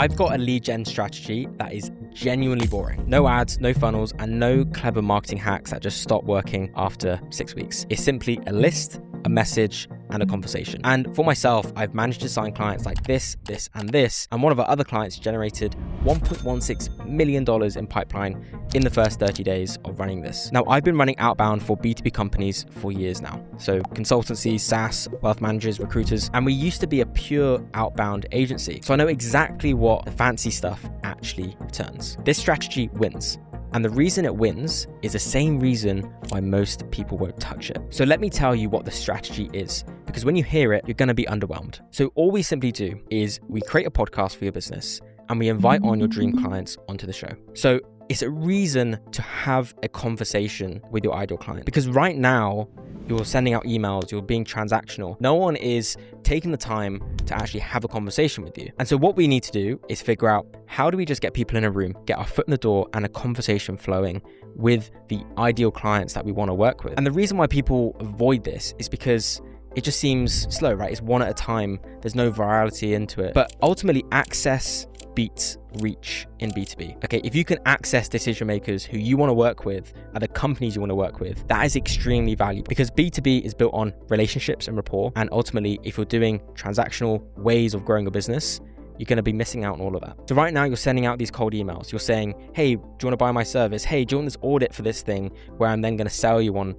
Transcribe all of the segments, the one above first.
I've got a lead gen strategy that is genuinely boring. No ads, no funnels, and no clever marketing hacks that just stop working after 6 weeks. It's simply a list, a message, and a conversation. And for myself, I've managed to sign clients like this, and this. And one of our other clients generated $1.16 million in pipeline in the first 30 days of running this. Now, I've been running outbound for B2B companies for years now. So consultancies, SaaS, wealth managers, recruiters, and we used to be a pure outbound agency. So I know exactly what the fancy stuff actually returns. This strategy wins. And the reason it wins is the same reason why most people won't touch it. So let me tell you what the strategy is, because when you hear it, you're going to be underwhelmed. So all we simply do is we create a podcast for your business and we invite on your dream clients onto the show. So it's a reason to have a conversation with your ideal client, because right now you're sending out emails, you're being transactional. No one is taking the time to actually have a conversation with you. And so what we need to do is figure out, how do we just get people in a room, get our foot in the door and a conversation flowing with the ideal clients that we want to work with. And the reason why people avoid this is because it just seems slow, right? It's one at a time. There's no virality into it. But ultimately, access beats reach in B2B. Okay, if you can access decision makers who you want to work with and the companies you want to work with, that is extremely valuable, because B2B is built on relationships and rapport. And ultimately, if you're doing transactional ways of growing a business, you're going to be missing out on all of that. So right now you're sending out these cold emails. You're saying, hey, do you want to buy my service? Hey, do you want this audit for this thing where I'm then going to sell you on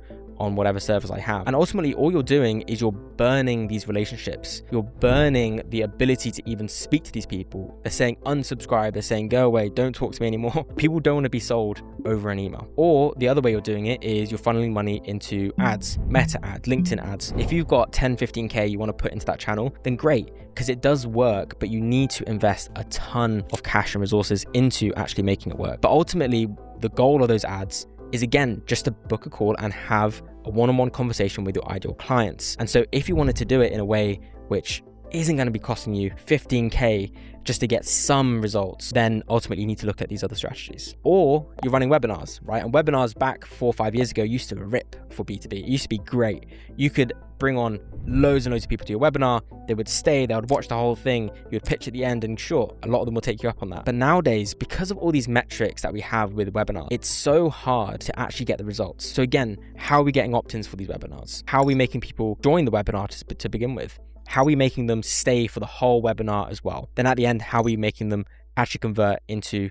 whatever service I have? And ultimately, all you're doing is you're burning these relationships. You're burning the ability to even speak to these people. They're saying unsubscribe. They're saying go away. Don't talk to me anymore. People don't want to be sold over an email. Or the other way you're doing it is you're funneling money into ads, Meta ads, LinkedIn ads. If you've got 10, 15K you want to put into that channel, then great, because it does work, but you need to invest a ton of cash and resources into actually making it work. But ultimately, the goal of those ads is, again, just to book a call and have a one-on-one conversation with your ideal clients. And so if you wanted to do it in a way which isn't going to be costing you 15K just to get some results, then ultimately you need to look at these other strategies. Or you're running webinars, right? And webinars back 4 or 5 years ago used to rip for B2B. It used to be great. You could bring on loads and loads of people to your webinar. They would stay, they would watch the whole thing. You would pitch at the end, and sure, a lot of them will take you up on that. But nowadays, because of all these metrics that we have with webinars, it's so hard to actually get the results. So again, how are we getting opt-ins for these webinars? How are we making people join the webinar to begin with? How are we making them stay for the whole webinar as well? Then at the end, how are we making them actually convert into,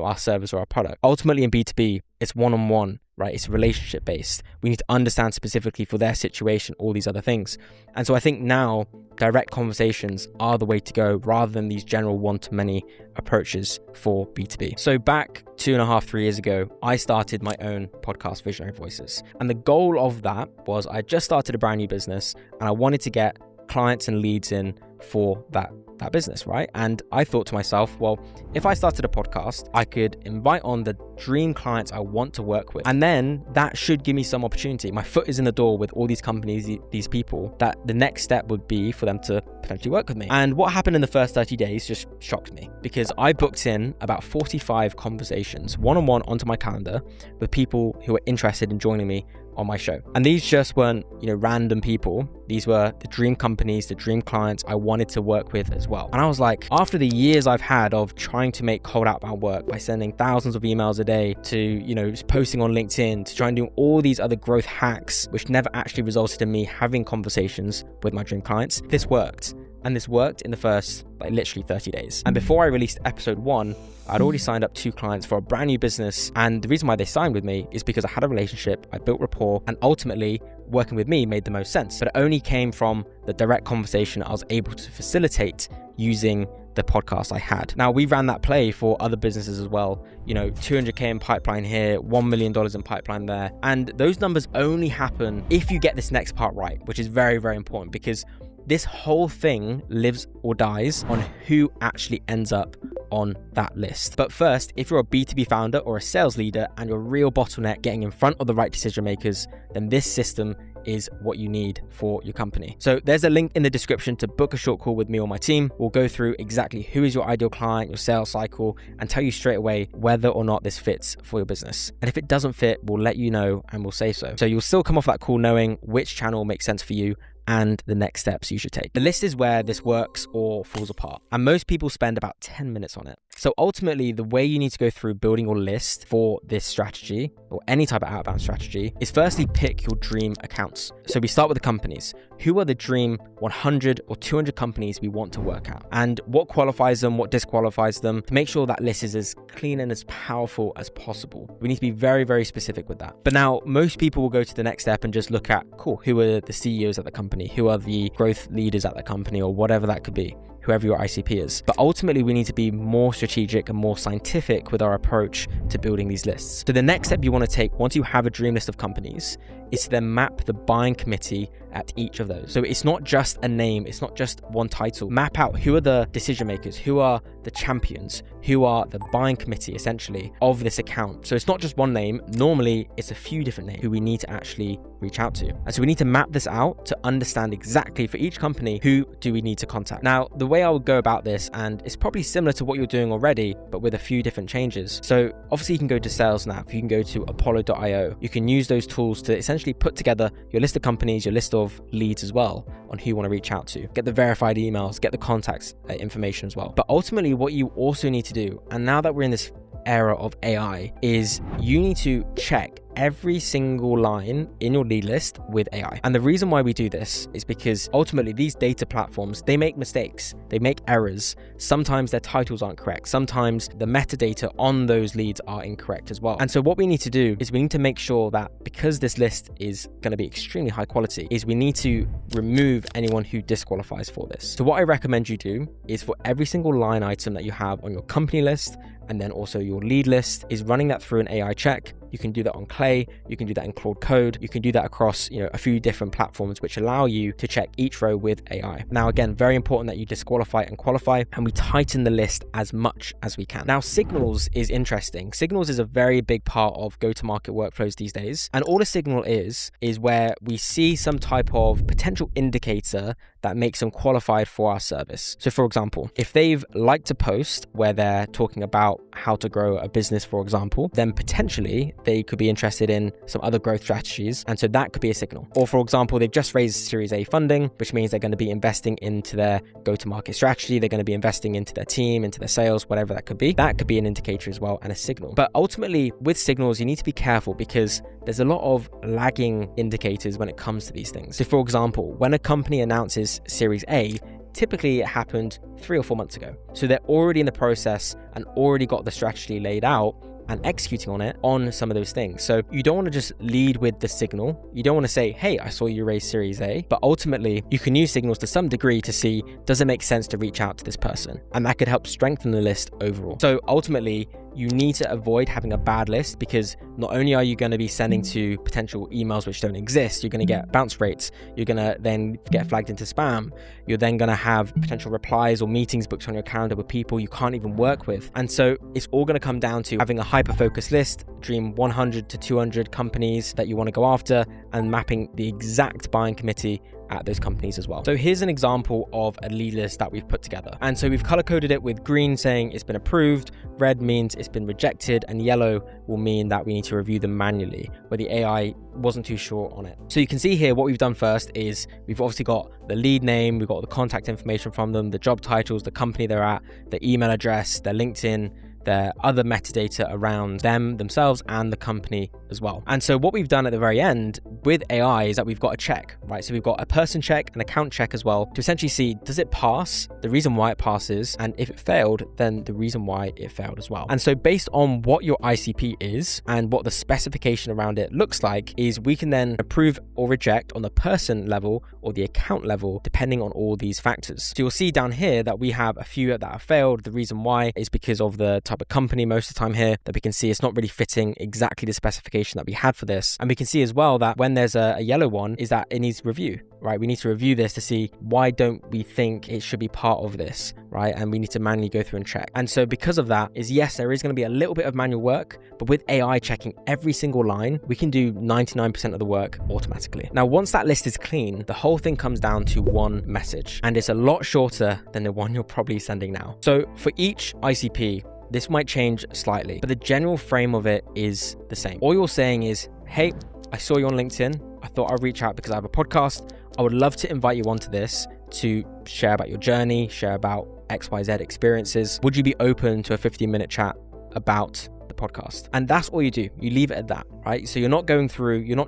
our service or our product? Ultimately in B2B, it's one-on-one, right? It's relationship based. We need to understand specifically for their situation, all these other things. And so I think now direct conversations are the way to go, rather than these general one-to-many approaches for B2B. So back 2.5, 3 years ago, I started my own podcast, Visionary Voices. And the goal of that was, I just started a brand new business and I wanted to get clients and leads in for that business, right? And I thought to myself, well, if I started a podcast, I could invite on the dream clients I want to work with, and then that should give me some opportunity. My foot is in the door with all these companies, these people, that the next step would be for them to potentially work with me. And what happened in the first 30 days just shocked me, because I booked in about 45 conversations one-on-one onto my calendar with people who were interested in joining me on my show. And these just weren't, random people. These were the dream companies, the dream clients I wanted to work with as well. And I was like, after the years I've had of trying to make cold outbound work by sending thousands of emails a day to, posting on LinkedIn, to try and do all these other growth hacks, which never actually resulted in me having conversations with my dream clients, this worked. And this worked in the first, literally 30 days. And before I released episode 1, I'd already signed up 2 clients for a brand new business. And the reason why they signed with me is because I had a relationship, I built rapport, and ultimately working with me made the most sense. But it only came from the direct conversation I was able to facilitate using the podcast I had. Now, we ran that play for other businesses as well. 200K in pipeline here, $1 million in pipeline there. And those numbers only happen if you get this next part right, which is very, very important, because this whole thing lives or dies on who actually ends up on that list. But first, if you're a B2B founder or a sales leader and your real bottleneck getting in front of the right decision makers, then this system is what you need for your company. So there's a link in the description to book a short call with me or my team. We'll go through exactly who is your ideal client, your sales cycle, and tell you straight away whether or not this fits for your business. And if it doesn't fit, we'll let you know and we'll say so. So you'll still come off that call knowing which channel makes sense for you, and the next steps you should take. The list is where this works or falls apart, and most people spend about 10 minutes on it. So ultimately, the way you need to go through building your list for this strategy or any type of outbound strategy is firstly pick your dream accounts. So we start with the companies. Who are the dream 100 or 200 companies we want to work at? And what qualifies them, what disqualifies them, to make sure that list is as clean and as powerful as possible. We need to be very, very specific with that. But now most people will go to the next step and just look at, cool, who are the CEOs at the company? Who are the growth leaders at the company, or whatever that could be, whoever your ICP is. But ultimately, we need to be more strategic and more scientific with our approach to building these lists. So the next step you want to take once you have a dream list of companies is to then map the buying committee at each of those. So it's not just a name, it's not just one title. Map out who are the decision makers, who are the champions, who are the buying committee essentially of this account. So it's not just one name. Normally it's a few different names who we need to actually reach out to. And so we need to map this out to understand exactly for each company, who do we need to contact. Now, the way I would go about this, and it's probably similar to what you're doing already, but with a few different changes. So obviously you can go to SalesNav, you can go to Apollo.io. You can use those tools to essentially put together your list of companies, your list of leads as well, on who you want to reach out to. Get the verified emails, get the contacts information as well. But ultimately what you also need to do, and now that we're in this era of AI, is you need to check every single line in your lead list with AI. And the reason why we do this is because ultimately these data platforms, they make mistakes, they make errors. Sometimes their titles aren't correct. Sometimes the metadata on those leads are incorrect as well. And so what we need to do is we need to make sure that, because this list is going to be extremely high quality, is we need to remove anyone who disqualifies for this. So what I recommend you do is, for every single line item that you have on your company list and then also your lead list, is running that through an AI check. You can do that on Clay, you can do that in Claude Code, you can do that across, a few different platforms which allow you to check each row with AI. Now, again, very important that you disqualify and qualify, and we tighten the list as much as we can. Now, signals is interesting. Signals is a very big part of go-to-market workflows these days. And all a signal is where we see some type of potential indicator that makes them qualified for our service. So for example, if they've liked a post where they're talking about how to grow a business, for example, then potentially they could be interested in some other growth strategies. And so that could be a signal. Or for example, they've just raised Series A funding, which means they're going to be investing into their go-to-market strategy. They're going to be investing into their team, into their sales, whatever that could be. That could be an indicator as well, and a signal. But ultimately with signals, you need to be careful, because there's a lot of lagging indicators when it comes to these things. So for example, when a company announces Series A, typically it happened 3 or 4 months ago. So they're already in the process and already got the strategy laid out and executing on it on some of those things. So you don't want to just lead with the signal. You don't want to say, hey, I saw you raise Series A, but ultimately you can use signals to some degree to see, does it make sense to reach out to this person? And that could help strengthen the list overall. So ultimately, you need to avoid having a bad list, because not only are you going to be sending to potential emails which don't exist, you're going to get bounce rates, you're going to then get flagged into spam, you're then going to have potential replies or meetings booked on your calendar with people you can't even work with. And so it's all going to come down to having a hyper-focused list, dream 100 to 200 companies that you want to go after, and mapping the exact buying committee at those companies as well. So here's an example of a lead list that we've put together. And so we've color coded it with green saying it's been approved, red means it's been rejected, and yellow will mean that we need to review them manually, where the AI wasn't too sure on it. So you can see here what we've done first is we've obviously got the lead name, we've got the contact information from them, the job titles, the company they're at, the email address, their LinkedIn, their other metadata around themselves and the company as well. And so what we've done at the very end with AI is that we've got a check, right? So we've got a person check, an account check as well, to essentially see, does it pass, the reason why it passes, and if it failed, then the reason why it failed as well. And so based on what your ICP is and what the specification around it looks like, is we can then approve or reject on the person level or the account level, depending on all these factors. So you'll see down here that we have a few that have failed. The reason why is because of the type of company most of the time here, that we can see it's not really fitting exactly the specification that we had for this. And we can see as well that when there's a yellow one, is that it needs review, right? We need to review this to see, why don't we think it should be part of this, right? And we need to manually go through and check. And so because of that is, yes, there is going to be a little bit of manual work, but with AI checking every single line, we can do 99% of the work automatically. Now, once that list is clean, the whole thing comes down to one message, and it's a lot shorter than the one you're probably sending now. So for each ICP, this might change slightly, but the general frame of it is the same. All you're saying is, hey, I saw you on LinkedIn. I thought I'd reach out because I have a podcast. I would love to invite you onto this to share about your journey, share about XYZ experiences. Would you be open to a 15-minute chat about the podcast? And that's all you do. You leave it at that, right? So you're not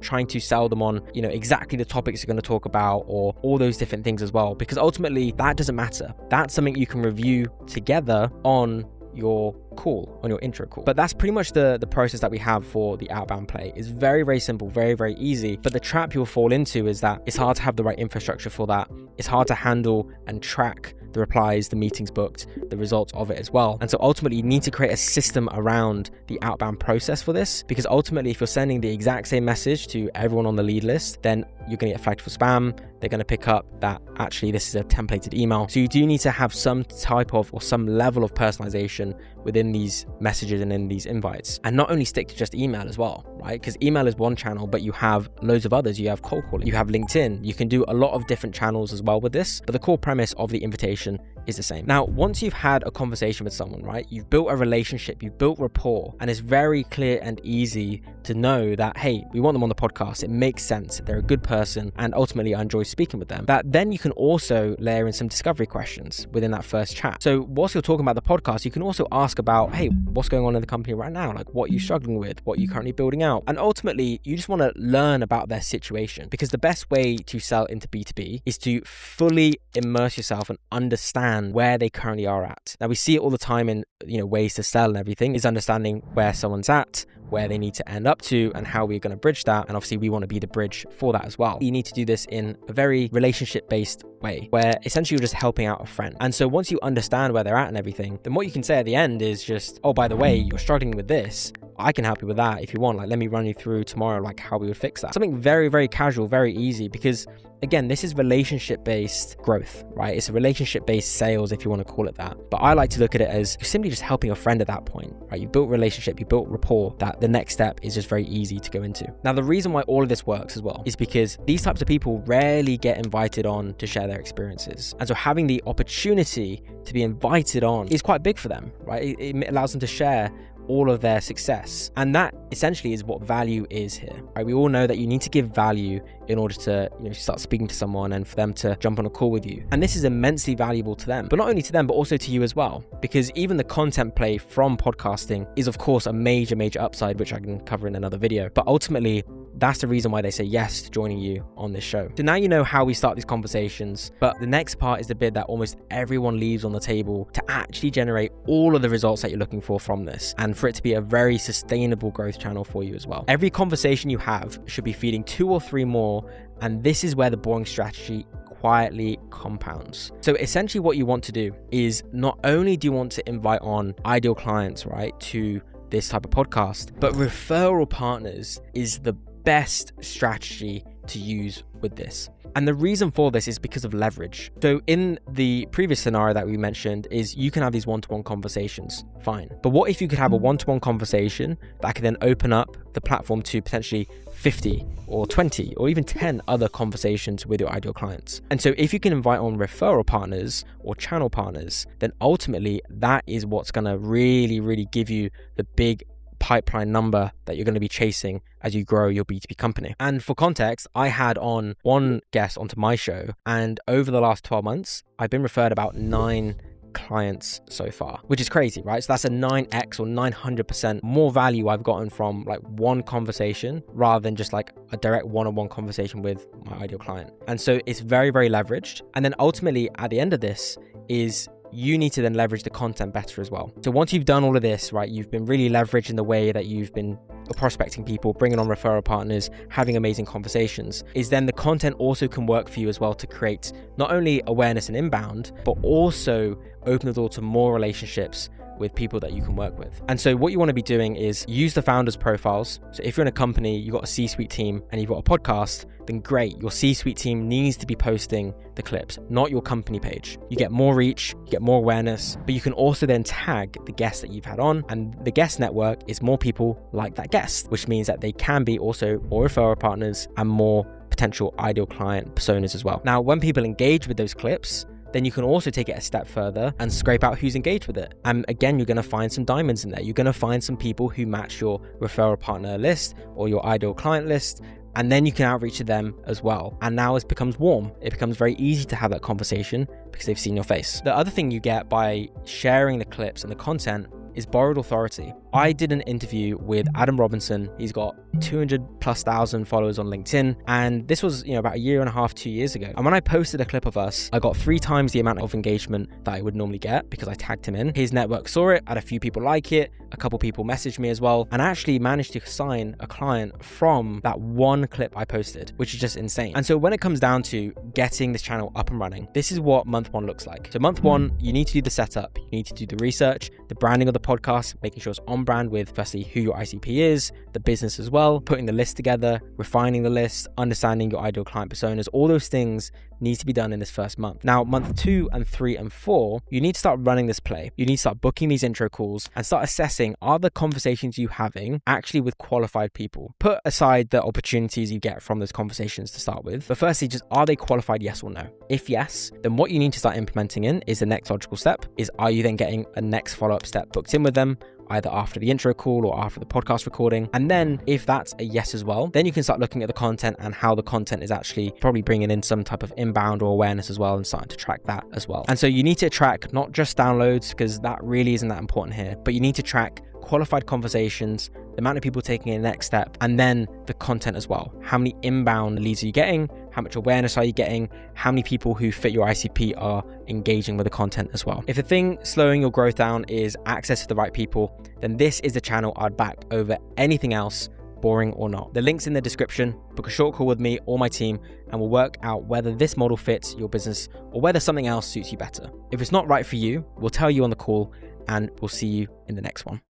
trying to sell them on, exactly the topics you're going to talk about or all those different things as well, because ultimately that doesn't matter. That's something you can review together on your call, on your intro call. But that's pretty much the process that we have for the outbound play. It's very, very simple, very, very easy. But the trap you'll fall into is that it's hard to have the right infrastructure for that. It's hard to handle and track the replies, the meetings booked, the results of it as well. And so ultimately you need to create a system around the outbound process for this, because ultimately if you're sending the exact same message to everyone on the lead list, then you're going to get flagged for spam. They're going to pick up that actually this is a templated email. So you do need to have some type of or some level of personalization within these messages and in these invites, and not only stick to just email as well, right? Because email is one channel, but you have loads of others. You have cold calling, you have LinkedIn, you can do a lot of different channels as well with this, but the core premise of the invitation is the same. Now, once you've had a conversation with someone, right, you've built a relationship, you've built rapport, and it's very clear and easy to know that, hey, we want them on the podcast. It makes sense. They're a good person, and ultimately I enjoy speaking with them. That then you can also layer in some discovery questions within that first chat. So whilst you're talking about the podcast, you can also ask about, hey, what's going on in the company right now? Like, what are you struggling with? What are you currently building out? And ultimately, you just want to learn about their situation, because the best way to sell into B2B is to fully immerse yourself and understand where they currently are at. Now, we see it all the time in, ways to sell and everything, is understanding where someone's at, where they need to end up to, and how we're going to bridge that. And obviously we want to be the bridge for that as well. You need to do this in a very relationship-based way, where essentially you're just helping out a friend. And so once you understand where they're at and everything, then what you can say at the end is just, oh, by the way, you're struggling with this. I can help you with that if you want. Like, let me run you through tomorrow, like how we would fix that. Something very, very casual, very easy, because again, this is relationship-based growth, right? It's a relationship-based sales, if you want to call it that. But I like to look at it as you're simply just helping a friend at that point, right? You built relationship, you built rapport, that the next step is just very easy to go into. Now, the reason why all of this works as well is because these types of people rarely get invited on to share their experiences. And so having the opportunity to be invited on is quite big for them, right? It allows them to share all of their success. And that essentially is what value is here, right? We all know that you need to give value in order to, start speaking to someone and for them to jump on a call with you. And this is immensely valuable to them, but not only to them, but also to you as well, because even the content play from podcasting is of course a major, major upside, which I can cover in another video. But ultimately, that's the reason why they say yes to joining you on this show. So now you know how we start these conversations, but the next part is the bit that almost everyone leaves on the table to actually generate all of the results that you're looking for from this, and for it to be a very sustainable growth channel for you as well. Every conversation you have should be feeding 2 or 3 more, and this is where the boring strategy quietly compounds. So essentially what you want to do is not only do you want to invite on ideal clients, right, to this type of podcast, but referral partners is the best strategy to use with this. And the reason for this is because of leverage. So in the previous scenario that we mentioned is you can have these one-to-one conversations, fine. But what if you could have a one-to-one conversation that could then open up the platform to potentially 50 or 20 or even 10 other conversations with your ideal clients? And so if you can invite on referral partners or channel partners, then ultimately that is what's going to really, really give you the big pipeline number that you're going to be chasing as you grow your B2B company. And for context, I had on one guest onto my show, and over the last 12 months, I've been referred about 9 clients so far, which is crazy, right? So that's a 9x or 900% more value I've gotten from like one conversation rather than just like a direct one-on-one conversation with my ideal client. And so it's very, very leveraged. And then ultimately at the end of this is you need to then leverage the content better as well. So once you've done all of this, right, you've been really leveraging the way that you've been prospecting people, bringing on referral partners, having amazing conversations, is then the content also can work for you as well to create not only awareness and inbound, but also open the door to more relationships with people that you can work with. And so what you want to be doing is use the founders' profiles. So if you're in a company, you've got a C-suite team and you've got a podcast, then great. Your C-suite team needs to be posting the clips, not your company page. You get more reach, you get more awareness, but you can also then tag the guests that you've had on, and the guest network is more people like that guest, which means that they can be also more referral partners and more potential ideal client personas as well. Now, when people engage with those clips, then you can also take it a step further and scrape out who's engaged with it. And again, you're going to find some diamonds in there. You're going to find some people who match your referral partner list or your ideal client list. and then you can outreach to them as well. And now it becomes warm. It becomes very easy to have that conversation because they've seen your face. The other thing you get by sharing the clips and the content is borrowed authority. I did an interview with Adam Robinson. He's got 200,000+ followers on LinkedIn. And this was, about a year and a half, 2 years ago. And when I posted a clip of us, I got 3 times the amount of engagement that I would normally get because I tagged him in. His network saw it, had a few people like it, a couple people messaged me as well, and I actually managed to sign a client from that one clip I posted, which is just insane. And so when it comes down to getting this channel up and running, this is what month 1 looks like. So month 1, you need to do the setup, you need to do the research, the branding of the podcast, making sure it's on brand with firstly who your ICP is, the business as well, putting the list together, refining the list, understanding your ideal client personas. All those things needs to be done in this first month. Now, month 2 and 3 and 4, you need to start running this play. You need to start booking these intro calls and start assessing, are the conversations you having actually with qualified people? Put aside the opportunities you get from those conversations to start with, but firstly, just are they qualified, yes or no? If yes, then what you need to start implementing in is the next logical step is, are you then getting a next follow-up step booked in with them, either after the intro call or after the podcast recording? And then if that's a yes as well, then you can start looking at the content and how the content is actually probably bringing in some type of inbound or awareness as well, and starting to track that as well. And so you need to track not just downloads, because that really isn't that important here, but you need to track qualified conversations, the amount of people taking a next step, and then the content as well. How many inbound leads are you getting? How much awareness are you getting? How many people who fit your ICP are engaging with the content as well? If the thing slowing your growth down is access to the right people, then this is the channel I'd back over anything else, boring or not. The link's in the description. Book a short call with me or my team, and we'll work out whether this model fits your business or whether something else suits you better. If it's not right for you, we'll tell you on the call, and we'll see you in the next one.